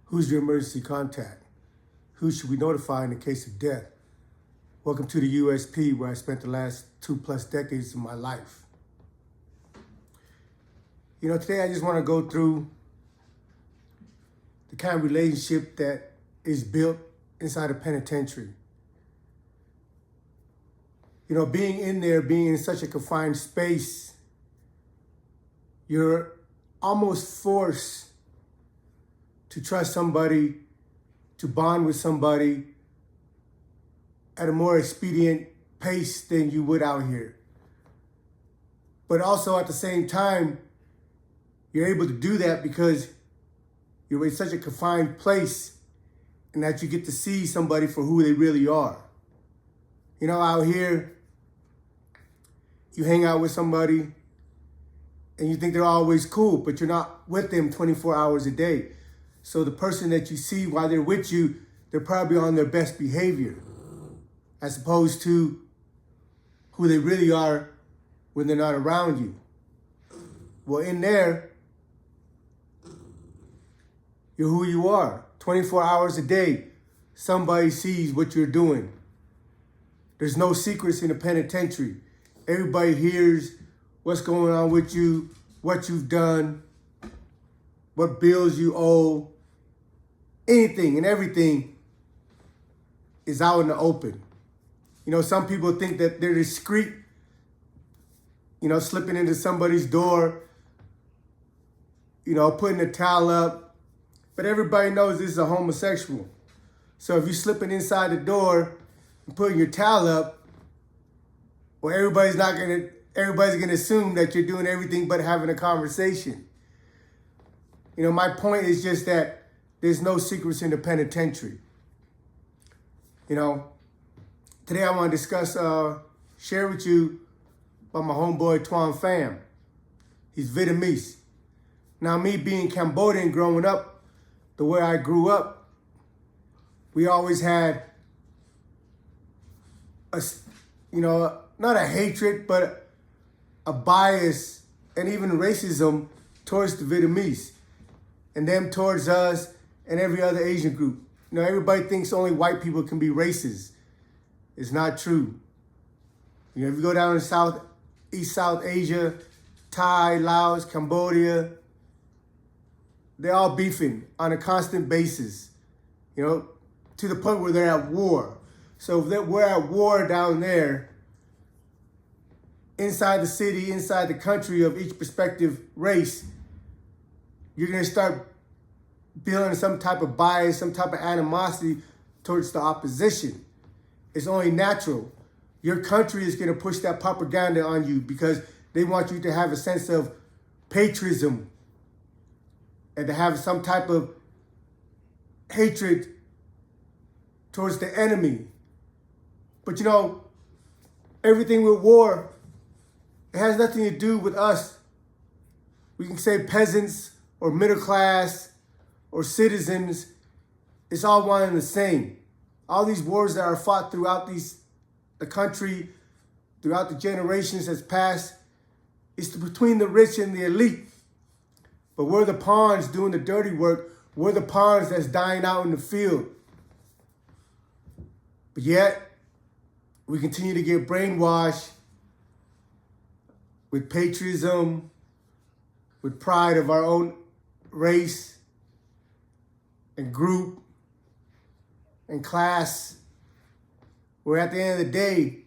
Who's your emergency contact? Who should we notify in the case of death? Welcome to the USP, where I spent the last 2+ decades of my life. Today I just want to go through the kind of relationship that is built inside a penitentiary. Being in there, being in such a confined space, you're almost forced to trust somebody, to bond with somebody at a more expedient pace than you would out here. But also at the same time, you're able to do that because you're in such a confined place and that you get to see somebody for who they really are. Out here, you hang out with somebody and you think they're always cool, but you're not with them 24 hours a day. So the person that you see while they're with you, they're probably on their best behavior, as opposed to who they really are when they're not around you. Well, in there, you're who you are. 24 hours a day, somebody sees what you're doing. There's no secrets in the penitentiary. Everybody hears what's going on with you, what you've done, what bills you owe. Anything and everything is out in the open. Some people think that they're discreet, slipping into somebody's door, putting a towel up. But everybody knows this is a homosexual. So if you're slipping inside the door and putting your towel up, well, everybody's gonna assume that you're doing everything but having a conversation. My point is just that there's no secrets in the penitentiary. Today I want to share with you about my homeboy Tuan Pham. He's Vietnamese. Now, me being Cambodian growing up, the way I grew up, we always had not a hatred, but a bias and even racism towards the Vietnamese and them towards us and every other Asian group. Everybody thinks only white people can be racist. It's not true. If you go down to East South Asia, Thai, Laos, Cambodia, they're all beefing on a constant basis, to the point where they're at war. So if we're at war down there, inside the city, inside the country of each prospective race, you're going to start building some type of bias, some type of animosity towards the opposition. It's only natural. Your country is going to push that propaganda on you because they want you to have a sense of patriotism and to have some type of hatred towards the enemy. But everything with war, it has nothing to do with us. We can say peasants or middle class or citizens. It's all one and the same. All these wars that are fought throughout the country, throughout the generations that's passed, it's between the rich and the elite. But we're the pawns doing the dirty work. We're the pawns that's dying out in the field. But yet, we continue to get brainwashed with patriotism, with pride of our own race and group and class, where at the end of the day,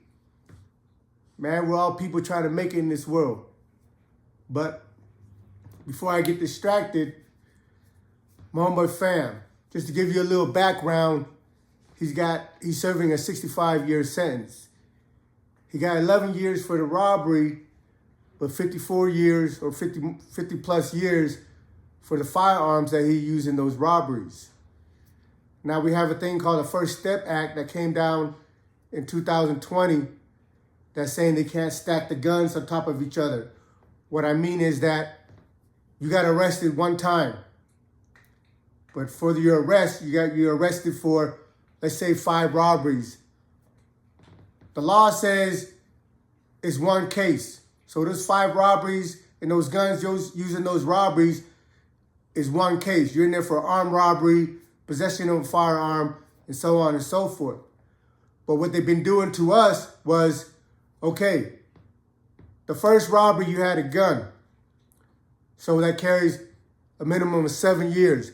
man, we're all people trying to make it in this world. But before I get distracted, my homeboy Pham, just to give you a little background, he's serving a 65-year sentence. He got 11 years for the robbery, but 54 years or 50 plus years for the firearms that he used in those robberies. Now we have a thing called the First Step Act that came down in 2020 that's saying they can't stack the guns on top of each other. What I mean is that you got arrested one time, but for your arrest, you're arrested for, let's say, 5 robberies. The law says it's one case. So those 5 robberies and those guns using those robberies is one case. You're in there for armed robbery, possession of a firearm, and so on and so forth. But what they've been doing to us was, okay, the first robbery you had a gun. So that carries a minimum of 7 years.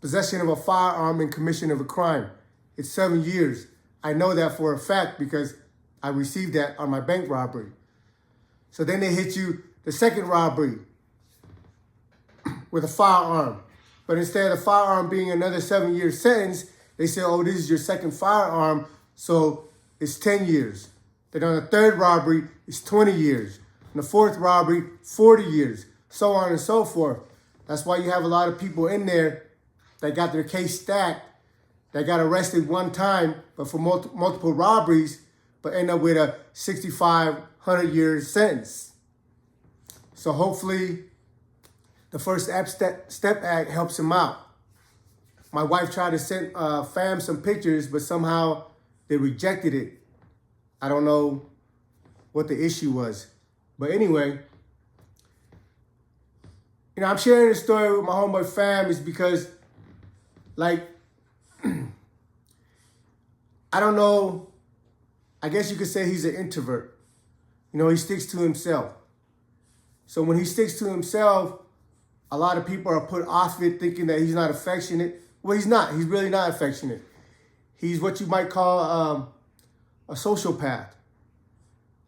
Possession of a firearm and commission of a crime. It's 7 years. I know that for a fact because I received that on my bank robbery. So then they hit you the second robbery with a firearm. But instead of the firearm being another 7-year sentence, they say, oh, this is your second firearm, so it's 10 years. Then on the third robbery, it's 20 years. And the fourth robbery, 40 years. So on and so forth. That's why you have a lot of people in there that got their case stacked, that got arrested one time, but for multiple robberies, but end up with a 6,500-year sentence. So hopefully the First Step Act helps him out. My wife tried to send Pham some pictures, but somehow they rejected it. I don't know what the issue was. But anyway, I'm sharing this story with my homeboy Pham is because, like, I don't know, I guess you could say he's an introvert. He sticks to himself. So when he sticks to himself, a lot of people are put off it thinking that he's not affectionate. Well, he's not. He's really not affectionate. He's what you might call a sociopath.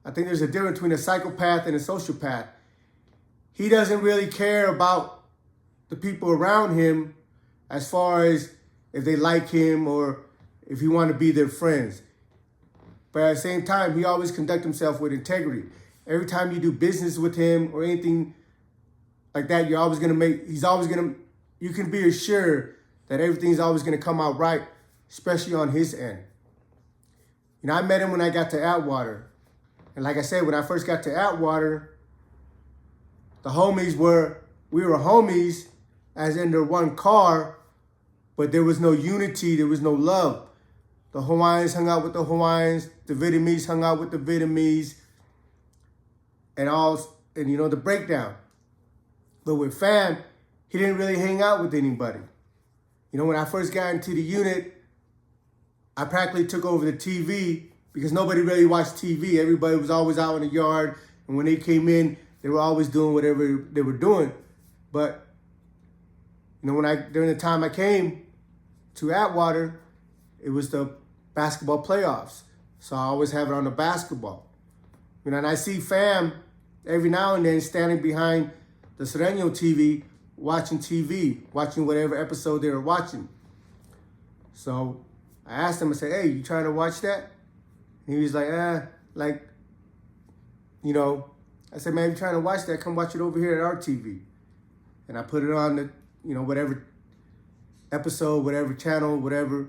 I think there's a difference between a psychopath and a sociopath. He doesn't really care about the people around him as far as if they like him or if he want to be their friends. But at the same time, he always conducts himself with integrity. Every time you do business with him or anything like that, you can be assured that everything's always going to come out right, especially on his end. I met him when I got to Atwater. And like I said, when I first got to Atwater, we were homies as in their one car, but there was no unity, there was no love. The Hawaiians hung out with the Hawaiians, the Vietnamese hung out with the Vietnamese, and the breakdown. But with Pham, he didn't really hang out with anybody. When I first got into the unit, I practically took over the TV because nobody really watched TV. Everybody was always out in the yard. And when they came in, they were always doing whatever they were doing. But, during the time I came to Atwater, it was the basketball playoffs. So I always have it on the basketball. And I see Pham every now and then standing behind the Sereno TV, watching whatever episode they were watching. So I asked him, I said, hey, you trying to watch that? And he was like, I said, man, you trying to watch that? Come watch it over here at our TV. And I put it on the, whatever episode, whatever channel, whatever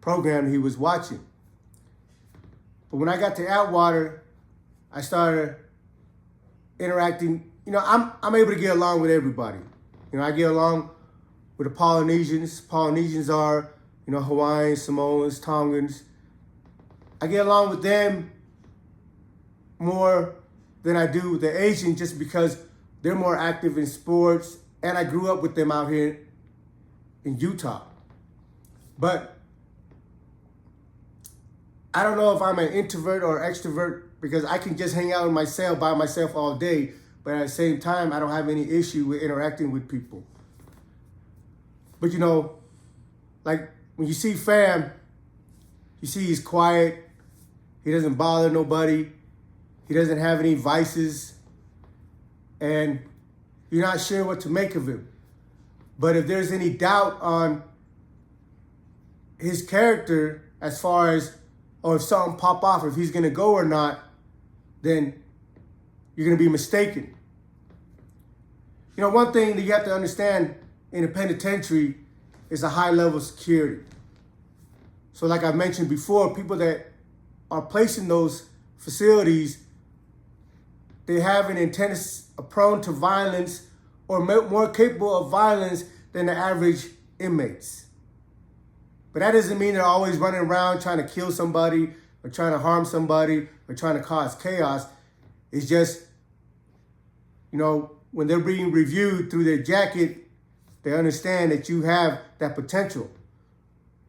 program he was watching. But when I got to Atwater, I started interacting. I'm able to get along with everybody. I get along with the Polynesians. Polynesians are, Hawaiians, Samoans, Tongans. I get along with them more than I do with the Asians just because they're more active in sports, and I grew up with them out here in Utah. But I don't know if I'm an introvert or extrovert because I can just hang out by myself all day, but at the same time, I don't have any issue with interacting with people. But like when you see Pham, you see he's quiet, he doesn't bother nobody, he doesn't have any vices, and you're not sure what to make of him. But if there's any doubt on his character as far as, or if something pop off, if he's gonna go or not, then you're gonna be mistaken. One thing that you have to understand in a penitentiary is a high level of security. So like I mentioned before, people that are placed in those facilities, they have an intent, prone to violence or more capable of violence than the average inmates. But that doesn't mean they're always running around trying to kill somebody or trying to harm somebody or trying to cause chaos. It's just, when when they're being reviewed through their jacket, they understand that you have that potential.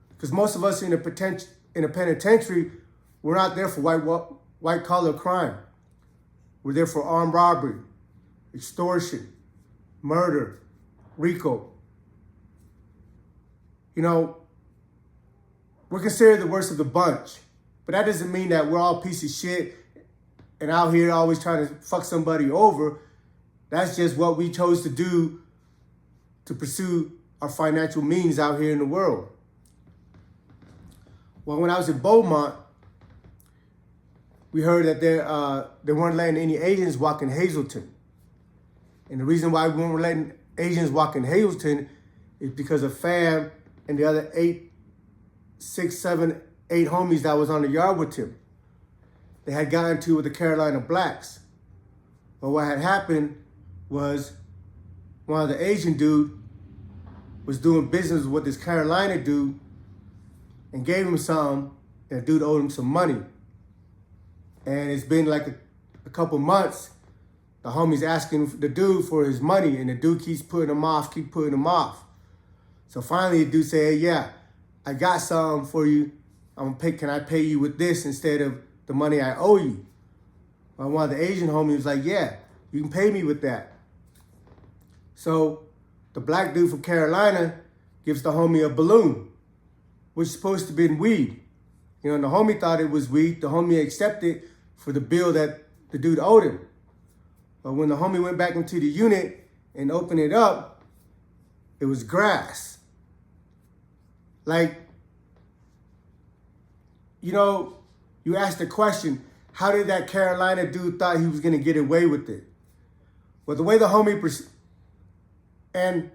Because most of us in a penitentiary, we're not there for white collar crime. We're there for armed robbery, extortion, murder, RICO. You know, we're considered the worst of the bunch, but that doesn't mean that we're all pieces of shit and out here always trying to fuck somebody over. That's just what we chose to do to pursue our financial means out here in the world. Well, when I was in Beaumont, we heard that they weren't letting any Asians walk in Hazleton. And the reason why we weren't letting Asians walk in Hazleton is because of Pham and the other 8 homies that was on the yard with him. They had gotten into it with the Carolina blacks. But what had happened was one of the Asian dude was doing business with this Carolina dude and gave him something, and the dude owed him some money. And it's been like a couple months, the homie's asking the dude for his money, and the dude keeps putting him off. So finally the dude said, hey, yeah, I got something for you. Can I pay you with this instead of the money I owe you? Well, one of the Asian homies was like, yeah, you can pay me with that. So the black dude from Carolina gives the homie a balloon, which is supposed to be weed. You know, and the homie thought it was weed. The homie accepted for the bill that the dude owed him. But when the homie went back into the unit and opened it up, it was grass. Like, you know, you asked the question, how did that Carolina dude thought he was going to get away with it? Well, the way the homie, and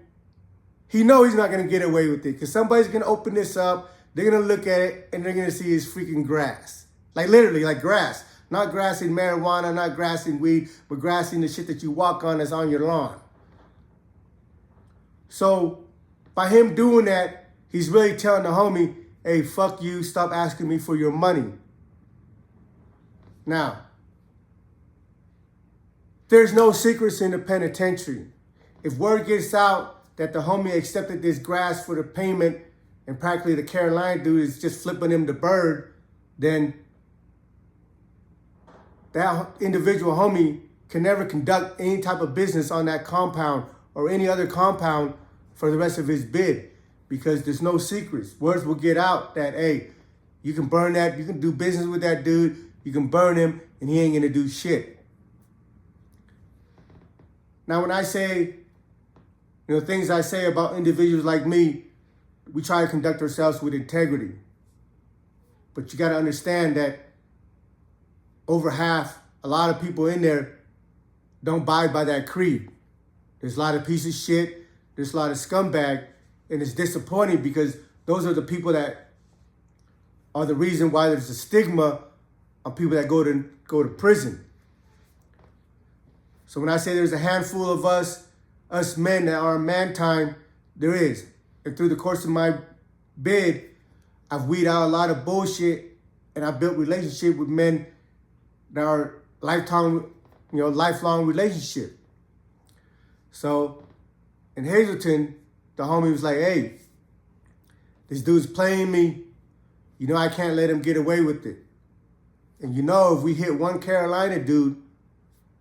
he knows he's not going to get away with it because somebody's going to open this up, they're going to look at it, and they're going to see his freaking grass. Like literally, like grass. Not grass in marijuana, not grass in weed, but grass in the shit that you walk on that's on your lawn. So by him doing that, he's really telling the homie, hey, fuck you, stop asking me for your money. Now, there's no secrets in the penitentiary. If word gets out that the homie accepted this grass for the payment and practically the Carolina dude is just flipping him the bird, then that individual homie can never conduct any type of business on that compound or any other compound for the rest of his bid because there's no secrets. Words will get out that, hey, you can burn that, you can do business with that dude, you can burn him, and he ain't gonna do shit. Now, when I say, things I say about individuals like me, we try to conduct ourselves with integrity. But you gotta understand that over half, a lot of people in there don't abide by that creed. There's a lot of pieces of shit, there's a lot of scumbag, and it's disappointing because those are the people that are the reason why there's a stigma on people that go to prison. So when I say there's a handful of us men that are in man time, there is. And through the course of my bid, I've weeded out a lot of bullshit, and I've built relationship with men that are lifelong relationship. So in Hazleton, the homie was like, hey, this dude's playing me. I can't let him get away with it. And if we hit one Carolina dude,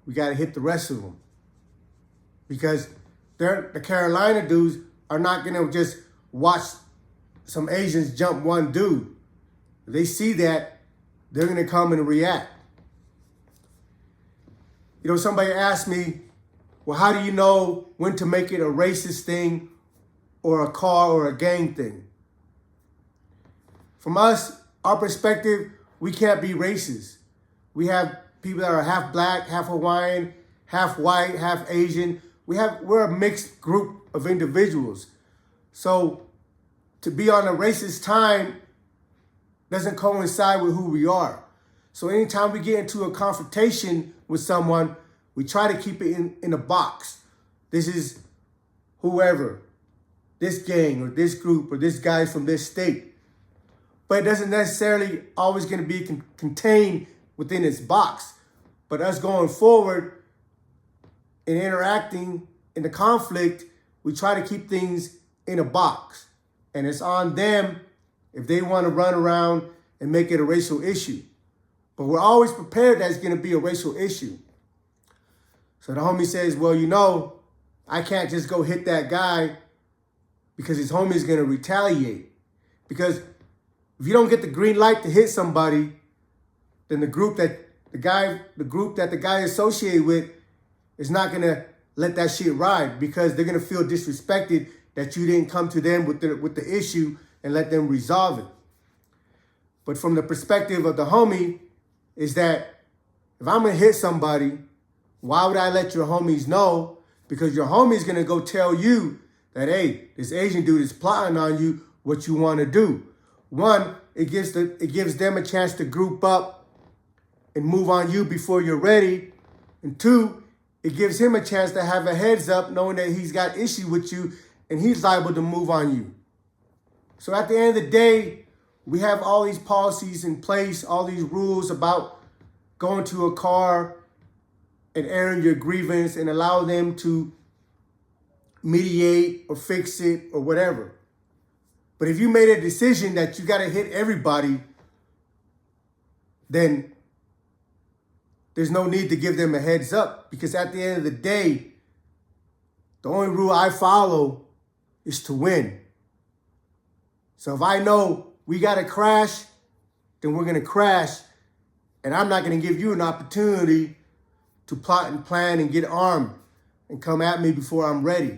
we got to hit the rest of them. Because the Carolina dudes are not going to just watch some Asians jump one dude. If they see that, they're going to come and react. Somebody asked me, well, how do you know when to make it a racist thing or a car or a gang thing? From us, our perspective, we can't be racist. We have people that are half black, half Hawaiian, half white, half Asian. We're a mixed group of individuals. So to be on a racist time doesn't coincide with who we are. So anytime we get into a confrontation with someone, we try to keep it in a box. This is whoever, this gang or this group or this guy from this state. But it doesn't necessarily always going to be contained within its box. But us going forward, in interacting in the conflict, we try to keep things in a box. And it's on them if they want to run around and make it a racial issue. But we're always prepared that it's going to be a racial issue. So the homie says, well, you know, I can't just go hit that guy because his homie's going to retaliate. Because if you don't get the green light to hit somebody, then the group that the guy is associated with is not going to let that shit ride, because they're going to feel disrespected that you didn't come to them with the issue and let them resolve it. But from the perspective of the homie is that if I'm going to hit somebody, why would I let your homies know? Because your homie's going to go tell you that, hey, this Asian dude is plotting on you, what you want to do. One, it gives them a chance to group up and move on you before you're ready. And two, it gives him a chance to have a heads up knowing that he's got issue with you and he's liable to move on you. So at the end of the day, we have all these policies in place, all these rules about going to a car and airing your grievance and allow them to mediate or fix it or whatever. But if you made a decision that you got to hit everybody, then there's no need to give them a heads up, because at the end of the day, the only rule I follow is to win. So if I know we got to crash, then we're going to crash, and I'm not going to give you an opportunity to plot and plan and get armed and come at me before I'm ready.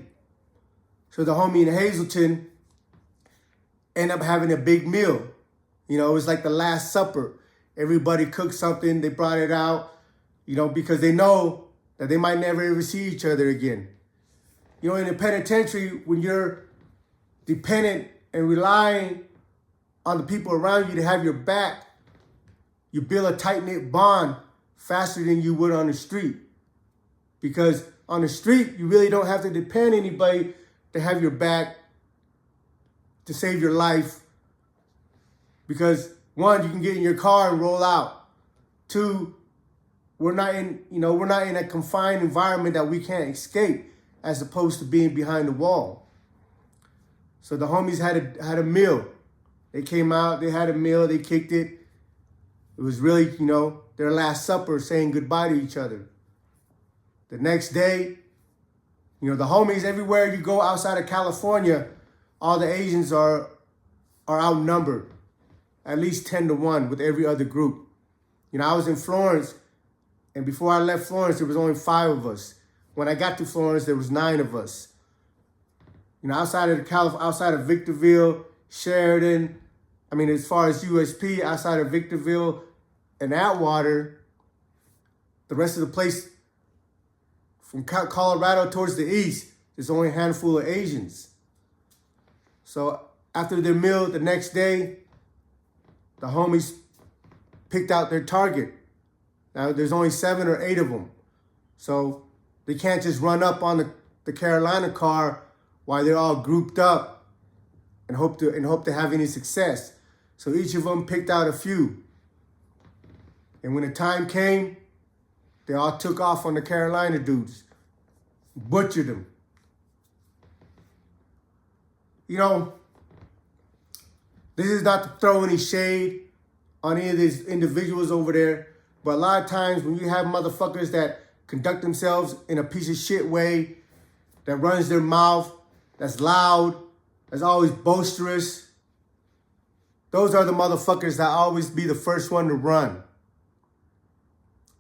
So the homie in Hazleton end up having a big meal. You know, it was like the Last Supper. Everybody cooked something, they brought it out, you know, because they know that they might never ever see each other again. You know, in the penitentiary, when you're dependent and relying on the people around you to have your back, you build a tight-knit bond faster than you would on the street. Because on the street, you really don't have to depend on anybody to have your back to save your life. Because one, you can get in your car and roll out. Two, we're not in a confined environment that we can't escape, as opposed to being behind the wall. So the homies had a meal. They came out, they had a meal, they kicked it. It was really, you know, their last supper, saying goodbye to each other. The next day, you know, the homies, everywhere you go outside of California, all the Asians are outnumbered, at least 10-1 with every other group. You know, I was in Florence, and before I left Florence, there was only 5 of us. When I got to Florence, there was 9 of us. You know, outside of Victorville, Sheridan, I mean, as far as USP, outside of Victorville and Atwater, the rest of the place, from Colorado towards the east, there's only a handful of Asians. So after their meal the next day, the homies picked out their target. Now, there's only 7 or 8 of them. So they can't just run up on the Carolina car while they're all grouped up and hope to have any success. So each of them picked out a few. And when the time came, they all took off on the Carolina dudes, butchered them. You know, this is not to throw any shade on any of these individuals over there, but a lot of times when you have motherfuckers that conduct themselves in a piece of shit way, that runs their mouth, that's loud, that's always boisterous, those are the motherfuckers that always be the first one to run.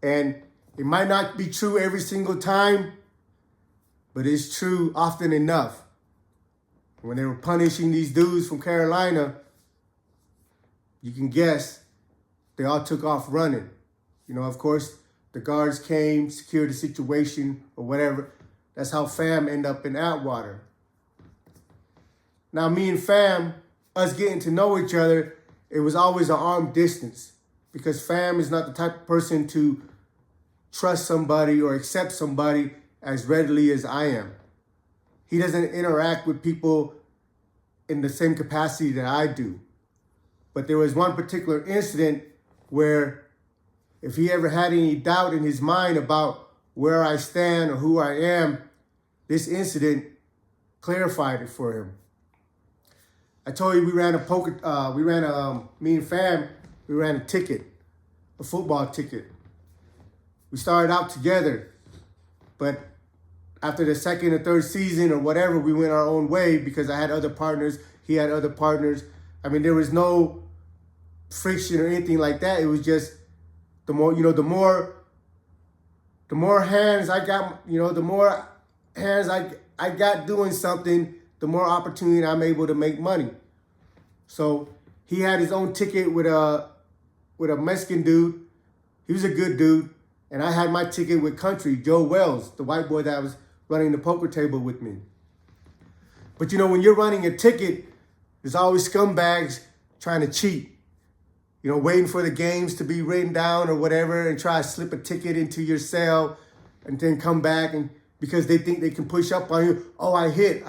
And it might not be true every single time, but it's true often enough. When they were punishing these dudes from Carolina, you can guess they all took off running. You know, of course, the guards came, secured the situation or whatever. That's how Pham ended up in Atwater. Now, me and Pham, us getting to know each other, it was always an arm distance, because Pham is not the type of person to trust somebody or accept somebody as readily as I am. He doesn't interact with people in the same capacity that I do. But there was one particular incident where if he ever had any doubt in his mind about where I stand or who I am, this incident clarified it for him. I told you me and Pham, we ran a ticket, a football ticket. We started out together, but after the second or third season or whatever, we went our own way because I had other partners, he had other partners. I mean, there was no friction or anything like that. It was just the more hands I got, the more hands I got doing something, the more opportunity I'm able to make money. So he had his own ticket with a Mexican dude. He was a good dude. And I had my ticket with Country, Joe Wells, the white boy that was running the poker table with me. But when you're running a ticket, there's always scumbags trying to cheat. Waiting for the games to be written down or whatever and try to slip a ticket into your cell and then come back and because they think they can push up on you. Oh, I hit.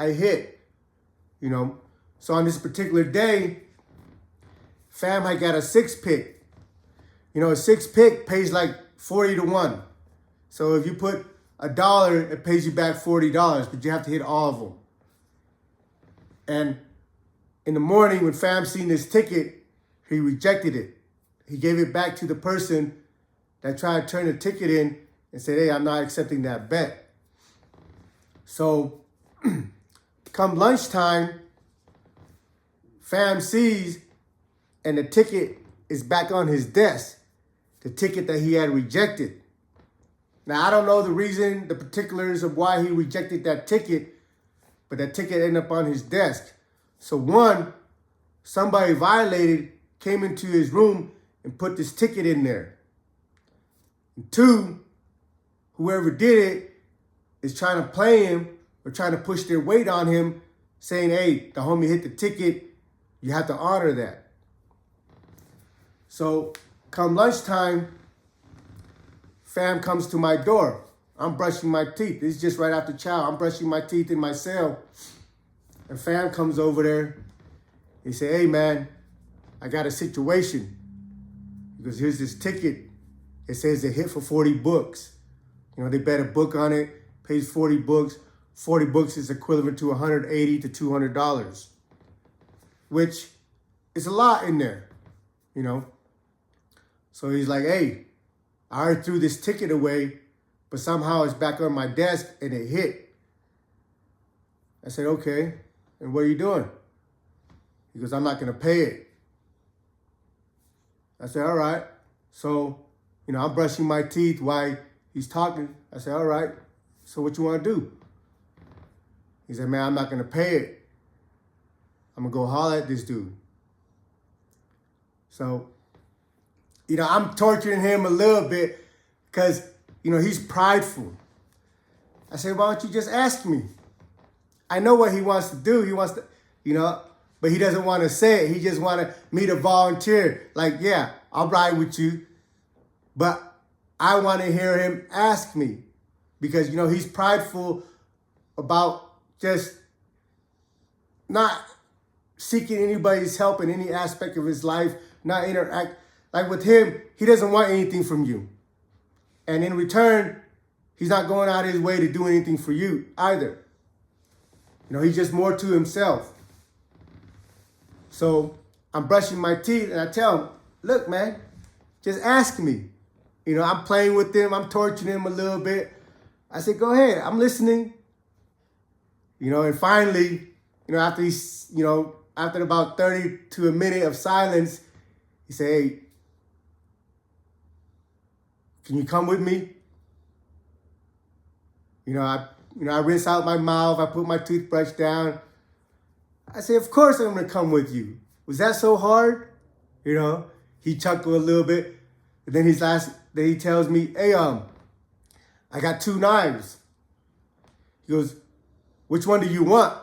So on this particular day, Pham, I got a 6-pick. A 6-pick pays like 40 to 1. So if you put $1, it pays you back $40, but you have to hit all of them. And in the morning when Pham seen this ticket, he rejected it. He gave it back to the person that tried to turn the ticket in and said, hey, I'm not accepting that bet. So come lunchtime, Pham sees and the ticket is back on his desk, the ticket that he had rejected. Now, I don't know the reason, the particulars of why he rejected that ticket, but that ticket ended up on his desk. So one, somebody came into his room and put this ticket in there. And two, whoever did it is trying to play him or trying to push their weight on him, saying, hey, the homie hit the ticket, you have to honor that. So come lunchtime, Pham comes to my door. I'm brushing my teeth. This is just right after chow. I'm brushing my teeth in my cell. And Pham comes over there. He said, hey, man, I got a situation. He goes, here's this ticket. It says it hit for 40 books. They bet a book on it, pays 40 books. 40 books is equivalent to $180 to $200, which is a lot in there, So he's like, hey, I already threw this ticket away, but somehow it's back on my desk and it hit. I said, okay, and what are you doing? He goes, I'm not going to pay it. I said, all right. So, I'm brushing my teeth while he's talking. I said, all right, so what you want to do? He said, man, I'm not going to pay it. I'm going to go holler at this dude. So, I'm torturing him a little bit because, he's prideful. I said, why don't you just ask me? I know what he wants to do. He wants to, but he doesn't want to say it. He just wanted me to volunteer. Like, yeah, I'll ride with you. But I want to hear him ask me because, he's prideful about just not seeking anybody's help in any aspect of his life, not interact. Like with him, he doesn't want anything from you. And in return, he's not going out of his way to do anything for you either. He's just more to himself. So I'm brushing my teeth and I tell him, look, man, just ask me. I'm playing with him. I'm torturing him a little bit. I said, go ahead. I'm listening. And finally, after he's, after about 30 to a minute of silence, he said, hey, can you come with me? I rinse out my mouth. I put my toothbrush down. I said, of course I'm going to come with you. Was that so hard? He chuckled a little bit. And then he tells me, hey, I got 2 knives. He goes, which one do you want?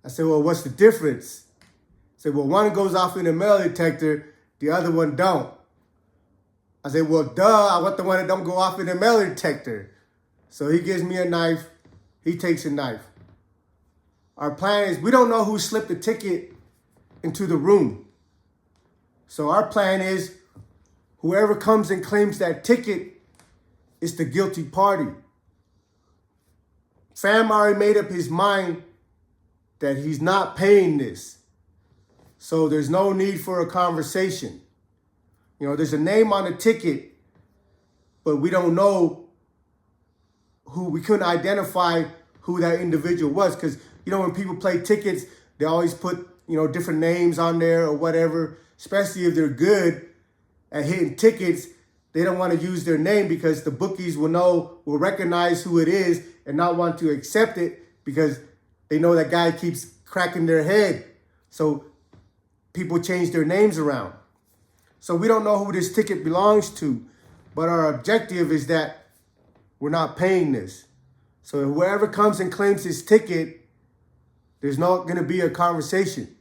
I said, well, what's the difference? He said, well, one goes off in a metal detector, the other one don't. I said, well, duh, I want the one that don't go off in a metal detector. So he gives me a knife. He takes a knife. Our plan is, we don't know who slipped the ticket into the room. So our plan is, whoever comes and claims that ticket it's the guilty party. Pham already made up his mind that he's not paying this. So there's no need for a conversation. You know, there's a name on the ticket, but we don't know who, we couldn't identify who that individual was. Because, you know, when people play tickets, they always put, you know, different names on there or whatever, especially if they're good at hitting tickets. They don't want to use their name because the bookies will recognize who it is and not want to accept it because they know that guy keeps cracking their head. So people change their names around. So we don't know who this ticket belongs to, but our objective is that we're not paying this. So whoever comes and claims this ticket, there's not going to be a conversation.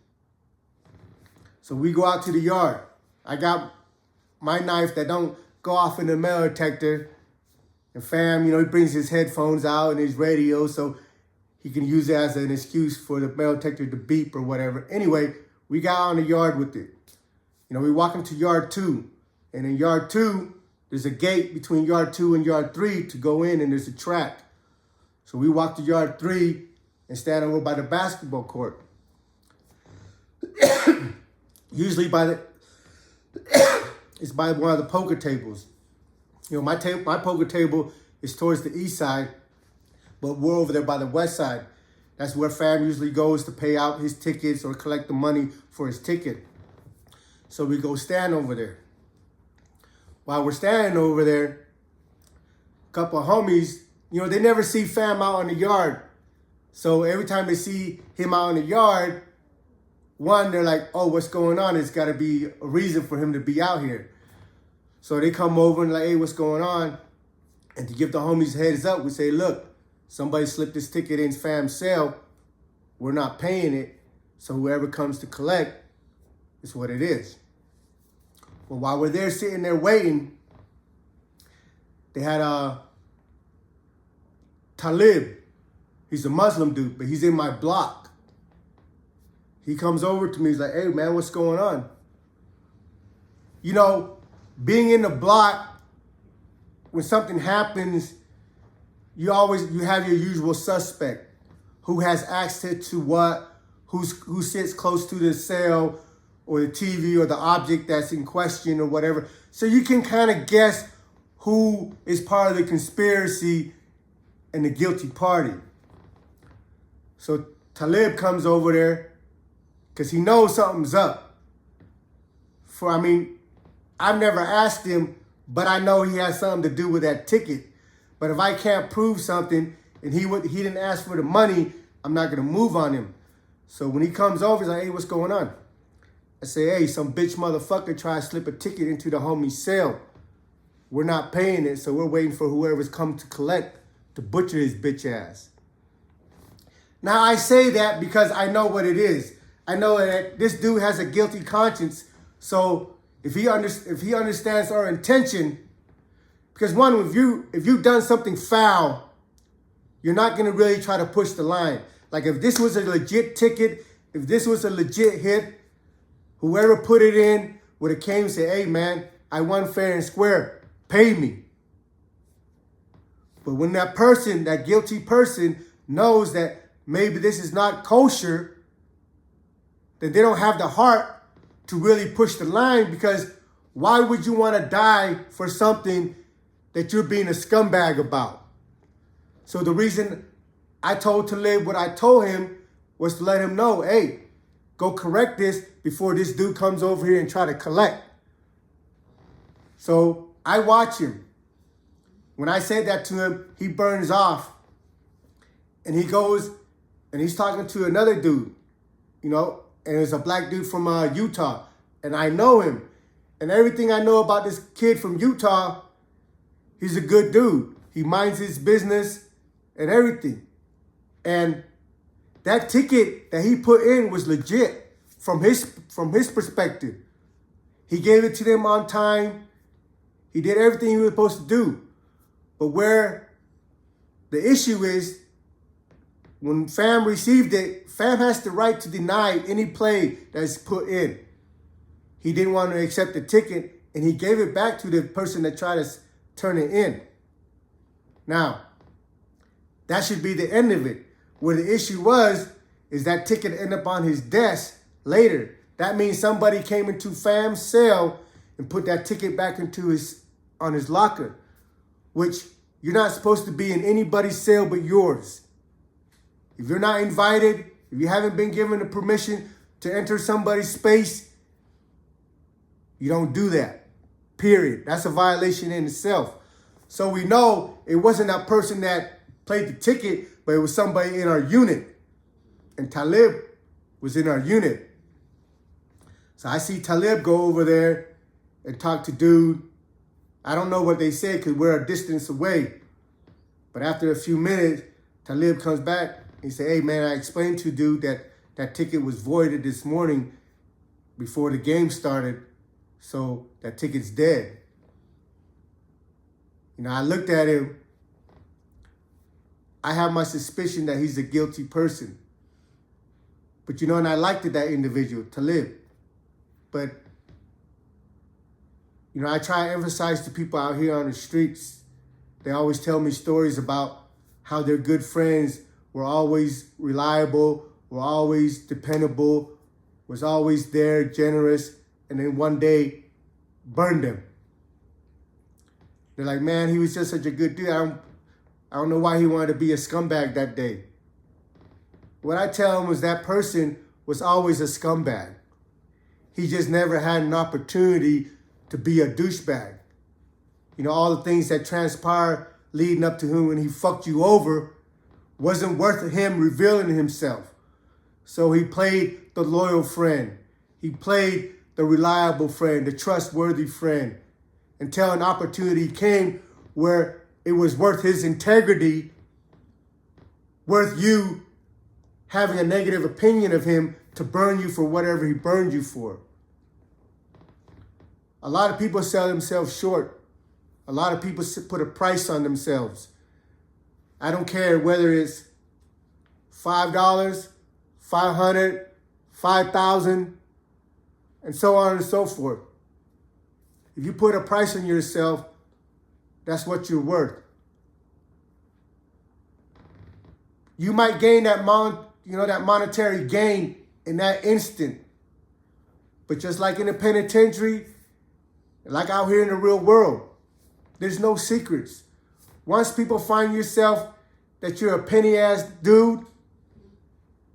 So we go out to the yard. I got my knife that don't go off in the metal detector. And Pham, you know, he brings his headphones out and his radio so he can use it as an excuse for the metal detector to beep or whatever. Anyway, we got on the yard with it. You know, we walk into yard 2. And in yard 2, there's a gate between yard 2 and yard 3 to go in, and there's a track. So we walk to yard 3 and stand over by the basketball court. Usually it's by one of the poker tables. You know, my poker table is towards the east side, but we're over there by the west side. That's where Pham usually goes to pay out his tickets or collect the money for his ticket. So we go stand over there. While we're standing over there, a couple of homies, you know, they never see Pham out in the yard. So every time they see him out in the yard, one, they're like, oh, what's going on? It's got to be a reason for him to be out here. So they come over and like, hey, what's going on? And to give the homies heads up, we say, look, somebody slipped this ticket in Pham's cell. We're not paying it. So whoever comes to collect is what it is. Well, while we're there sitting there waiting, they had Talib. He's a Muslim dude, but he's in my block. He comes over to me. He's like, hey, man, what's going on? You know, being in the block, when something happens, you have your usual suspect. Who has access to what, who sits close to the cell or the TV or the object that's in question or whatever. So you can kind of guess who is part of the conspiracy and the guilty party. So Talib comes over there because he knows something's up. I've never asked him, but I know he has something to do with that ticket. But if I can't prove something and he didn't ask for the money, I'm not going to move on him. So when he comes over, he's like, hey, what's going on? I say, hey, some bitch motherfucker tried to slip a ticket into the homie's cell. We're not paying it, so we're waiting for whoever's come to collect to butcher his bitch ass. Now, I say that because I know what it is. I know that this dude has a guilty conscience. So if he understands our intention, because one, if you've done something foul, you're not going to really try to push the line. Like if this was a legit ticket, if this was a legit hit, whoever put it in would have came and said, hey, man, I won fair and square. Pay me. But when that person, that guilty person, knows that maybe this is not kosher, then they don't have the heart to really push the line, because why would you want to die for something that you're being a scumbag about? So the reason I told Talib what I told him was to let him know, hey, go correct this before this dude comes over here and try to collect. So I watch him. When I said that to him, he burns off. And he goes and he's talking to another dude, you know, and it's a black dude from Utah. And I know him. And everything I know about this kid from Utah, he's a good dude. He minds his business and everything. And that ticket that he put in was legit from his perspective. He gave it to them on time. He did everything he was supposed to do. But where the issue is, when Pham received it, Pham has the right to deny any play that's put in. He didn't want to accept the ticket, and he gave it back to the person that tried to turn it in. Now, that should be the end of it. Where the issue is that ticket ended up on his desk later. That means somebody came into Pham's cell and put that ticket back on his locker, which you're not supposed to be in anybody's cell but yours. If you're not invited, if you haven't been given the permission to enter somebody's space, you don't do that, period. That's a violation in itself. So we know it wasn't that person that played the ticket, but it was somebody in our unit. And Talib was in our unit. So I see Talib go over there and talk to dude. I don't know what they said because we're a distance away. But after a few minutes, Talib comes back. He said, hey, man, I explained to dude that that ticket was voided this morning before the game started. So that ticket's dead. You know, I looked at him. I have my suspicion that he's a guilty person. But, you know, and I liked that individual, Talib. But, you know, I try to emphasize to people out here on the streets, they always tell me stories about how their good friends were always reliable, were always dependable, was always there, generous, and then one day burned them. They're like, man, he was just such a good dude. I don't know why he wanted to be a scumbag that day. What I tell him was that person was always a scumbag. He just never had an opportunity to be a douchebag. You know, all the things that transpired leading up to him when he fucked you over wasn't worth him revealing himself. So he played the loyal friend. He played the reliable friend, the trustworthy friend, until an opportunity came where it was worth his integrity, worth you having a negative opinion of him to burn you for whatever he burned you for. A lot of people sell themselves short. A lot of people put a price on themselves. I don't care whether it's $5, $500, $5,000, and so on and so forth. If you put a price on yourself, that's what you're worth. You might gain that monetary gain in that instant. But just like in the penitentiary, like out here in the real world, there's no secrets. Once people find yourself that you're a penny-ass dude,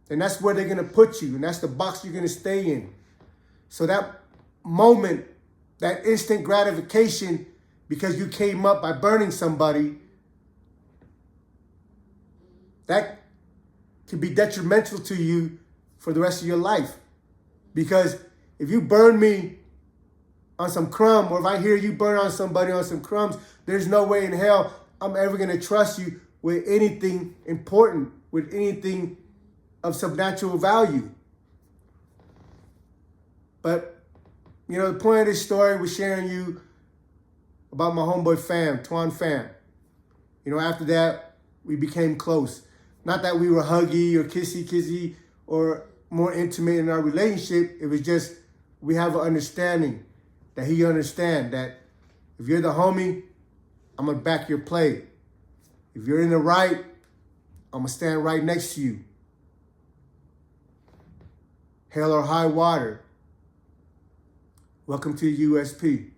then that's where they're going to put you, and that's the box you're going to stay in. So that moment, that instant gratification because you came up by burning somebody, that could be detrimental to you for the rest of your life. Because if you burn me on some crumb, or if I hear you burn on somebody on some crumbs, there's no way in hell I'm ever going to trust you with anything important, with anything of some natural value. But, you know, the point of this story was sharing you about my homeboy Pham, Tuan Pham. You know, after that, we became close. Not that we were huggy or kissy or more intimate in our relationship. It was just we have an understanding that he understand that if you're the homie, I'm going to back your play. If you're in the right, I'm going to stand right next to you. Hell or high water. Welcome to USP.